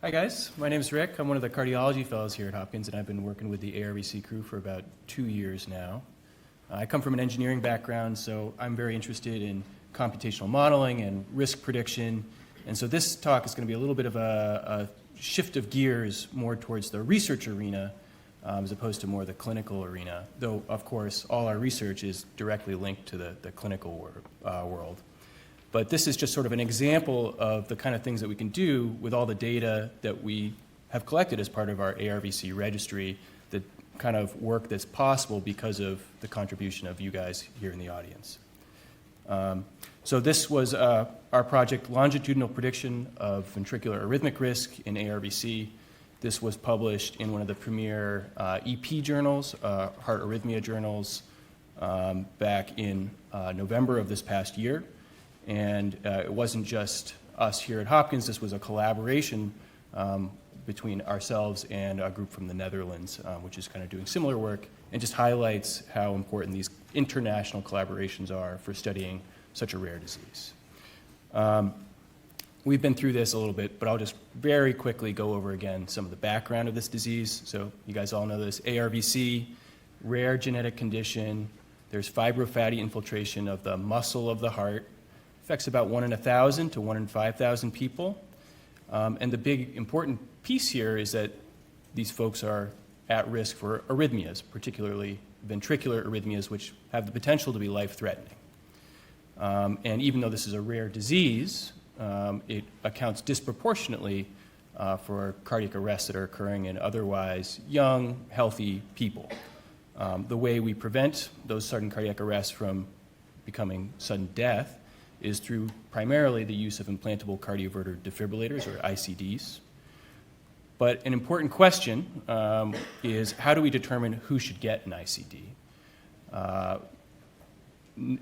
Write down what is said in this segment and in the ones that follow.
Hi guys, my name is Rick. I'm one of the cardiology fellows here at Hopkins, and I've been working with the ARVC crew for about 2 years now. I come from an engineering background, so I'm very interested in computational modeling and risk prediction. And so this talk is going to be a little bit of a shift of gears more towards the research arena as opposed to more the clinical arena, though, of course, all our research is directly linked to the clinical world. But this is just sort of an example of the kind of things that we can do with all the data that we have collected as part of our ARVC registry, the kind of work that's possible because of the contribution of you guys here in the audience. So this was our project, Longitudinal Prediction of Ventricular Arrhythmic Risk in ARVC. This was published in one of the premier EP journals, heart arrhythmia journals, back in November of this past year. And it wasn't just us here at Hopkins. This was a collaboration between ourselves and a group from the Netherlands, which is kind of doing similar work, and just highlights how important these international collaborations are for studying such a rare disease. We've been through this a little bit, but I'll just very quickly go over again some of the background of this disease. So you guys all know this. ARVC, rare genetic condition. There's fibrofatty infiltration of the muscle of the heart. Affects about 1 in 1,000 to 1 in 5,000 people. And the big important piece here is that these folks are at risk for arrhythmias, particularly ventricular arrhythmias, which have the potential to be life-threatening. And even though this is a rare disease, it accounts disproportionately for cardiac arrests that are occurring in otherwise young, healthy people. The way we prevent those sudden cardiac arrests from becoming sudden death is through primarily the use of implantable cardioverter defibrillators, or ICDs. But an important question is, how do we determine who should get an ICD?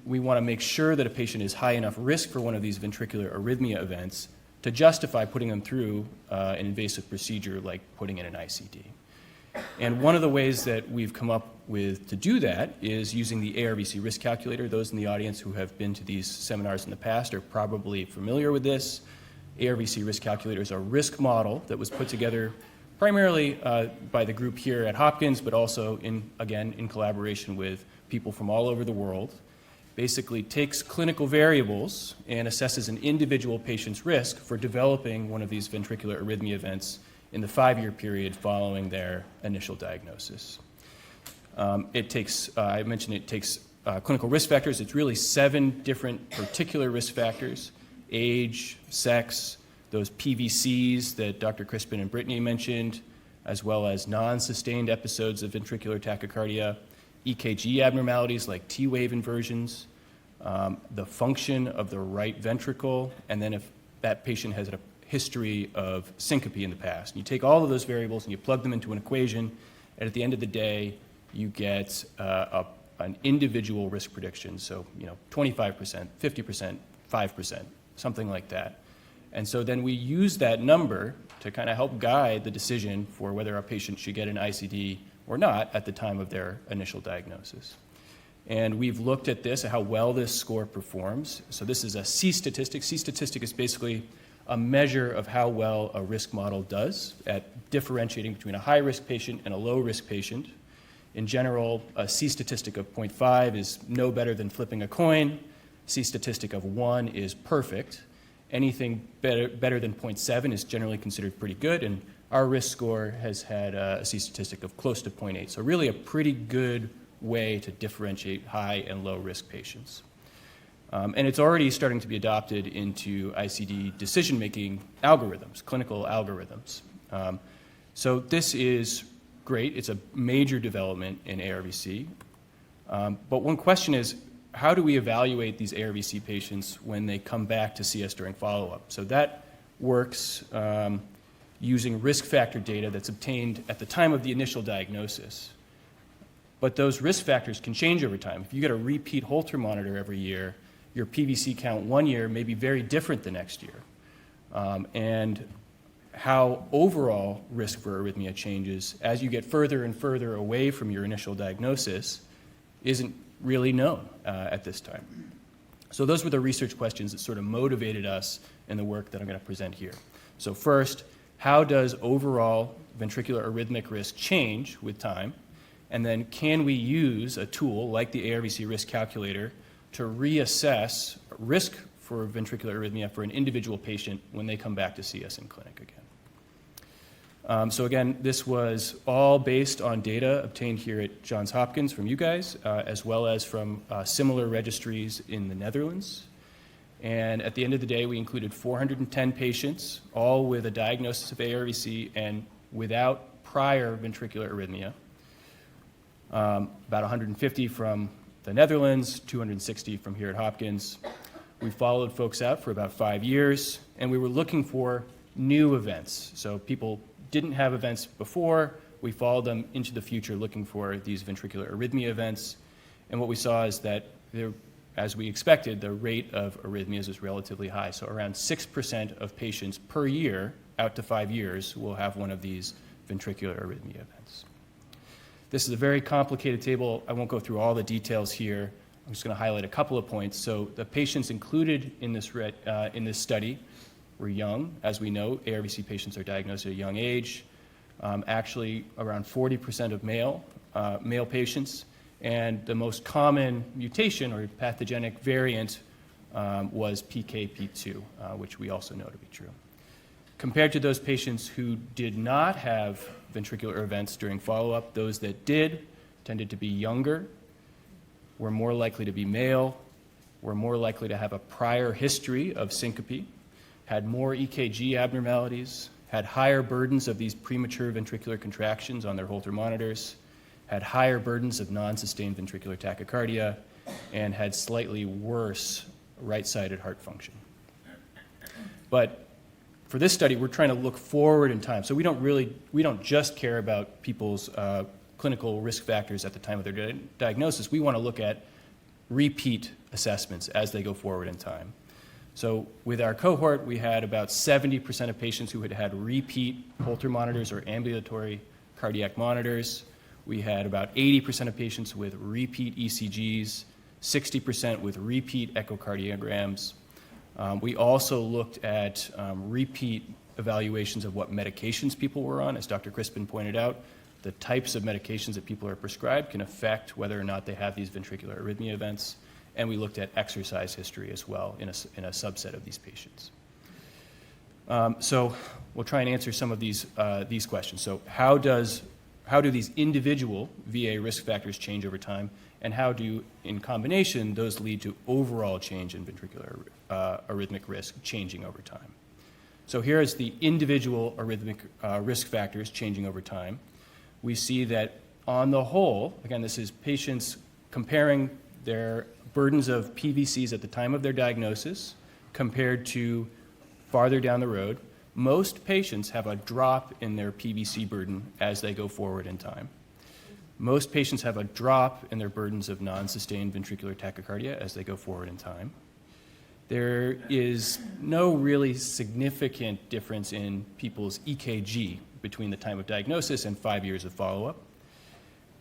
We want to make sure that a patient is high enough risk for one of these ventricular arrhythmia events to justify putting them through an invasive procedure like putting in an ICD. And one of the ways that we've come up with to do that is using the ARVC risk calculator. Those in the audience who have been to these seminars in the past are probably familiar with this. ARVC risk calculator is a risk model that was put together primarily by the group here at Hopkins, but also, again, in collaboration with people from all over the world. Basically takes clinical variables and assesses an individual patient's risk for developing one of these ventricular arrhythmia events in the 5-year period following their initial diagnosis. It takes, I mentioned it takes clinical risk factors. It's really 7 different particular risk factors: age, sex, those PVCs that Dr. Crispin and Brittany mentioned, as well as non-sustained episodes of ventricular tachycardia, EKG abnormalities like T-wave inversions, the function of the right ventricle, and then if that patient has a history of syncope in the past. You take all of those variables and you plug them into an equation, and at the end of the day, you get an individual risk prediction. So, 25%, 50%, 5%, something like that. And so then we use that number to kind of help guide the decision for whether a patient should get an ICD or not at the time of their initial diagnosis. And we've looked at this, at how well this score performs. So this is a C statistic. C statistic is basically a measure of how well a risk model does at differentiating between a high-risk patient and a low-risk patient. In general, a C statistic of 0.5 is no better than flipping a coin. C statistic of 1 is perfect. Anything better than 0.7 is generally considered pretty good, and our risk score has had a C statistic of close to 0.8. So really a pretty good way to differentiate high and low-risk patients. And it's already starting to be adopted into ICD decision-making algorithms, clinical algorithms. So this is great. It's a major development in ARVC. But one question is, how do we evaluate these ARVC patients when they come back to see us during follow-up? So that works using risk factor data that's obtained at the time of the initial diagnosis. But those risk factors can change over time. If you get a repeat Holter monitor every year, your PVC count one year may be very different the next year. And how overall risk for arrhythmia changes as you get further and further away from your initial diagnosis isn't really known at this time. So those were the research questions that sort of motivated us in the work that I'm going to present here. So first, how does overall ventricular arrhythmic risk change with time? And then can we use a tool like the ARVC risk calculator to reassess risk for ventricular arrhythmia for an individual patient when they come back to see us in clinic again? So again, this was all based on data obtained here at Johns Hopkins from you guys, as well as from similar registries in the Netherlands. And at the end of the day, we included 410 patients, all with a diagnosis of ARVC and without prior ventricular arrhythmia. About 150 from the Netherlands, 260 from here at Hopkins. We followed folks out for about 5 years, and we were looking for new events. So people didn't have events before. We followed them into the future looking for these ventricular arrhythmia events. And what we saw is that as we expected, the rate of arrhythmias is relatively high. So around 6% of patients per year, out to 5 years, will have one of these ventricular arrhythmia events. This is a very complicated table. I won't go through all the details here. I'm just going to highlight a couple of points. So the patients included in this study were young. As we know, ARVC patients are diagnosed at a young age. Actually, around 40% of male patients. And the most common mutation or pathogenic variant was PKP2, which we also know to be true. Compared to those patients who did not have ventricular events during follow-up, those that did tended to be younger, were more likely to be male, were more likely to have a prior history of syncope, had more EKG abnormalities, had higher burdens of these premature ventricular contractions on their Holter monitors, had higher burdens of non-sustained ventricular tachycardia, and had slightly worse right-sided heart function. But for this study, we're trying to look forward in time. So we don't just care about people's clinical risk factors at the time of their diagnosis. We want to look at repeat assessments as they go forward in time. So with our cohort, we had about 70% of patients who had had repeat Holter monitors or ambulatory cardiac monitors. We had about 80% of patients with repeat ECGs, 60% with repeat echocardiograms. We also looked at repeat evaluations of what medications people were on. As Dr. Crispin pointed out, the types of medications that people are prescribed can affect whether or not they have these ventricular arrhythmia events. And we looked at exercise history as well in a subset of these patients. So we'll try and answer some of these questions. So how do these individual VA risk factors change over time, and how do, in combination, those lead to overall change in ventricular arrhythmic risk changing over time? So here is the individual arrhythmic risk factors changing over time. We see that on the whole, again, this is patients comparing their burdens of PVCs at the time of their diagnosis compared to farther down the road. Most patients have a drop in their PVC burden as they go forward in time. Most patients have a drop in their burdens of non-sustained ventricular tachycardia as they go forward in time. There is no really significant difference in people's EKG between the time of diagnosis and 5 years of follow-up.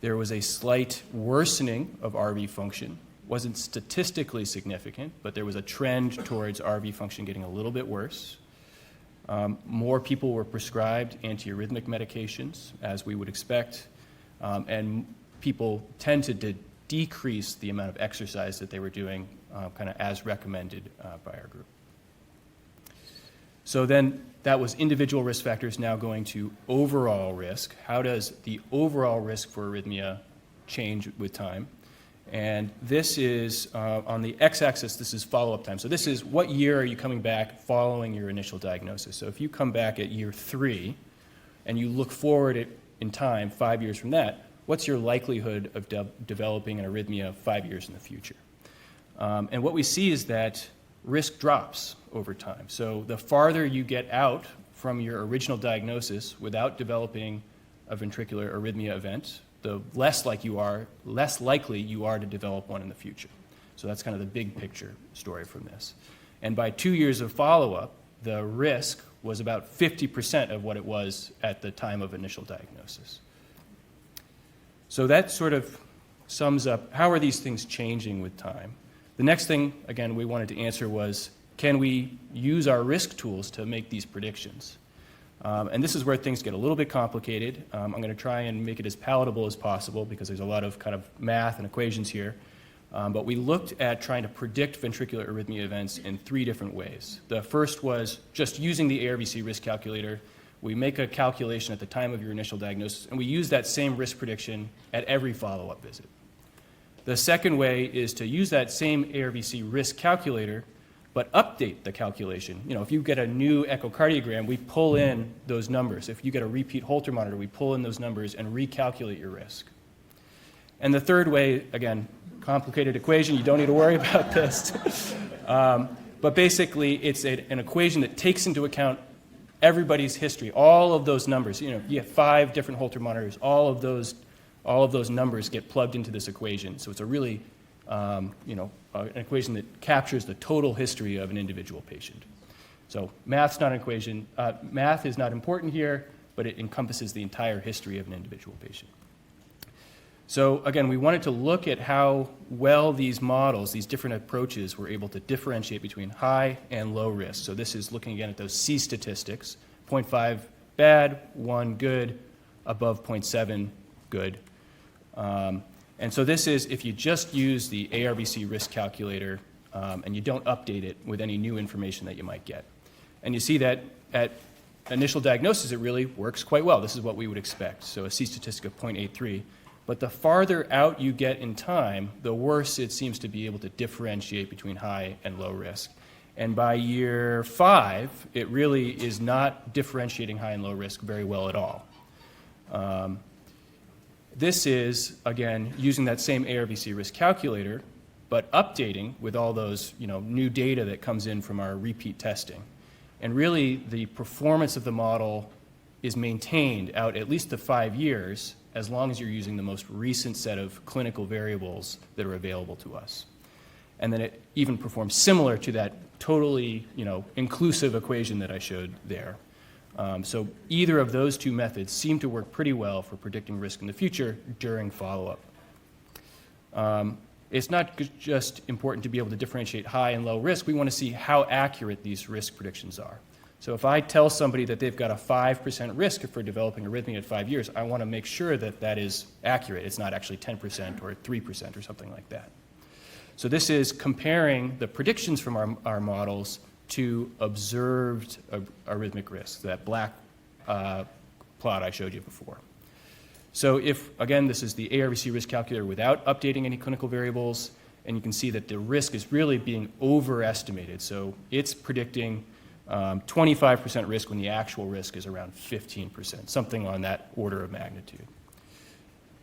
There was a slight worsening of RV function. Wasn't statistically significant, but there was a trend towards RV function getting a little bit worse. More people were prescribed antiarrhythmic medications, as we would expect, and people tended to decrease the amount of exercise that they were doing kind of as recommended by our group. So then that was individual risk factors. Now going to overall risk. How does the overall risk for arrhythmia change with time? And this is, on the x-axis, this is follow-up time. So this is what year are you coming back following your initial diagnosis. So if you come back at year 3 and you look forward in time, 5 years from that, what's your likelihood of developing an arrhythmia 5 years in the future? And what we see is that risk drops over time. So the farther you get out from your original diagnosis without developing a ventricular arrhythmia event, the less likely you are to develop one in the future. So that's kind of the big picture story from this. And by 2 years of follow-up, the risk was about 50% of what it was at the time of initial diagnosis. So that sort of sums up how are these things changing with time. The next thing, again, we wanted to answer was, can we use our risk tools to make these predictions? And this is where things get a little bit complicated. I'm going to try and make it as palatable as possible because there's a lot of kind of math and equations here. But we looked at trying to predict ventricular arrhythmia events in 3 different ways. The first was just using the ARVC risk calculator. We make a calculation at the time of your initial diagnosis, and we use that same risk prediction at every follow-up visit. The second way is to use that same ARVC risk calculator, but update the calculation. You know, if you get a new echocardiogram, we pull in those numbers. If you get a repeat Holter monitor, we pull in those numbers and recalculate your risk. And the third way, again, complicated equation, you don't need to worry about this. But basically, it's an equation that takes into account everybody's history, all of those numbers. You know, you have 5 different Holter monitors, all of those numbers get plugged into this equation. So it's a really, an equation that captures the total history of an individual patient. So math's not an equation. Math is not important here, but it encompasses the entire history of an individual patient. So again, we wanted to look at how well these models, these different approaches, were able to differentiate between high and low risk. So this is looking again at those C statistics, 0.5 bad, 1 good, above 0.7 good. And so this is if you just use the ARVC risk calculator and you don't update it with any new information that you might get. And you see that at initial diagnosis, it really works quite well. This is what we would expect. So a C statistic of 0.83. But the farther out you get in time, the worse it seems to be able to differentiate between high and low risk. And by year 5, it really is not differentiating high and low risk very well at all. This is, again, using that same ARVC risk calculator, but updating with all those new data that comes in from our repeat testing. And really, the performance of the model is maintained out at least to 5 years, as long as you're using the most recent set of clinical variables that are available to us. And then it even performs similar to that totally, inclusive equation that I showed there. So either of those 2 methods seem to work pretty well for predicting risk in the future during follow-up. It's not just important to be able to differentiate high and low risk. We want to see how accurate these risk predictions are. So if I tell somebody that they've got a 5% risk for developing arrhythmia at 5 years, I want to make sure that that is accurate. It's not actually 10% or 3% or something like that. So this is comparing the predictions from our models to observed arrhythmic risk, that black plot I showed you before. So if, again, this is the ARVC risk calculator without updating any clinical variables, and you can see that the risk is really being overestimated. So it's predicting 25% risk when the actual risk is around 15%, something on that order of magnitude.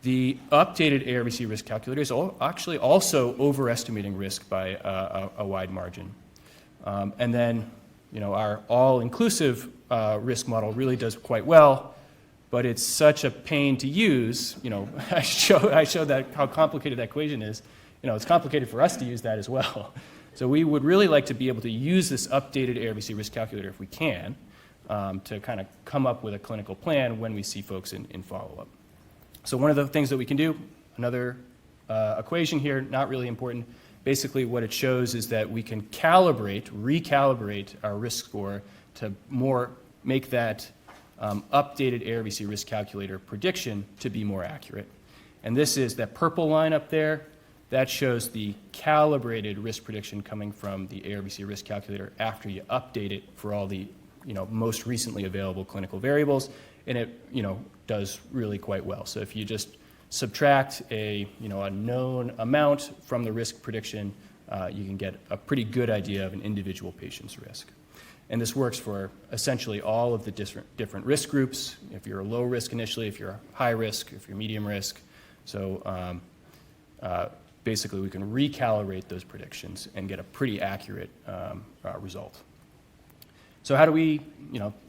The updated ARVC risk calculator is actually also overestimating risk by a wide margin. And then, our all-inclusive risk model really does quite well, but it's such a pain to use. I showed that how complicated that equation is. It's complicated for us to use that as well. So we would really like to be able to use this updated ARVC risk calculator if we can to kind of come up with a clinical plan when we see folks in follow-up. So one of the things that we can do, another equation here, not really important. Basically what it shows is that we can recalibrate our risk score to more make that updated ARVC risk calculator prediction to be more accurate. And this is that purple line up there. That shows the calibrated risk prediction coming from the ARVC risk calculator after you update it for all the most recently available clinical variables, and it does really quite well. So if you just subtract a known amount from the risk prediction, you can get a pretty good idea of an individual patient's risk. And this works for essentially all of the different risk groups. If you're low risk initially, if you're high risk, if you're medium risk. So basically we can recalibrate those predictions and get a pretty accurate result. So how do we,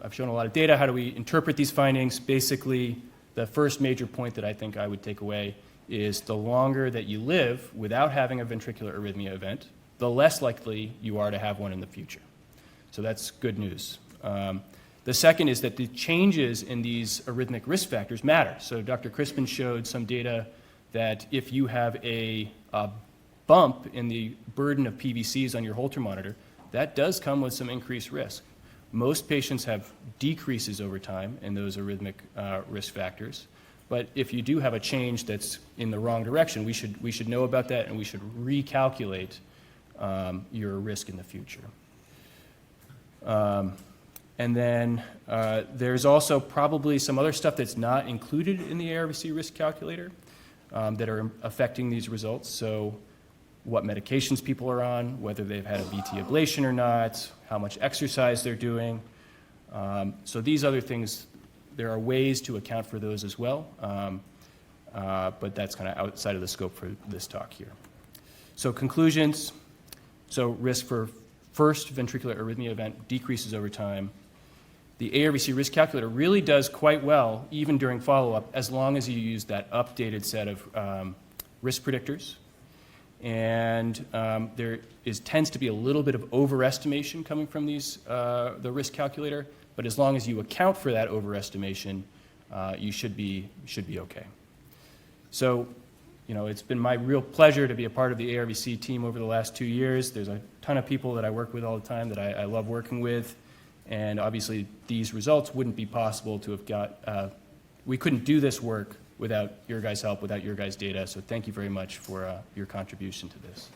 I've shown a lot of data, how do we interpret these findings? Basically, the first major point that I think I would take away is the longer that you live without having a ventricular arrhythmia event, the less likely you are to have one in the future. So that's good news. The second is that the changes in these arrhythmic risk factors matter. So Dr. Crispin showed some data that if you have a bump in the burden of PVCs on your Holter monitor, that does come with some increased risk. Most patients have decreases over time in those arrhythmic risk factors. But if you do have a change that's in the wrong direction, we should know about that, and we should recalculate your risk in the future. And then there's also probably some other stuff that's not included in the ARVC risk calculator that are affecting these results. So what medications people are on, whether they've had a VT ablation or not, how much exercise they're doing. So these other things, there are ways to account for those as well, but that's kind of outside of the scope for this talk here. So conclusions, so risk for first ventricular arrhythmia event decreases over time. The ARVC risk calculator really does quite well, even during follow-up, as long as you use that updated set of risk predictors. And there tends to be a little bit of overestimation coming from the risk calculator, but as long as you account for that overestimation, you should be okay. So, it's been my real pleasure to be a part of the ARVC team over the last 2 years. There's a ton of people that I work with all the time that I love working with, and obviously these results wouldn't be possible to have got. We couldn't do this work without your guys' help, without your guys' data. So thank you very much for your contribution to this.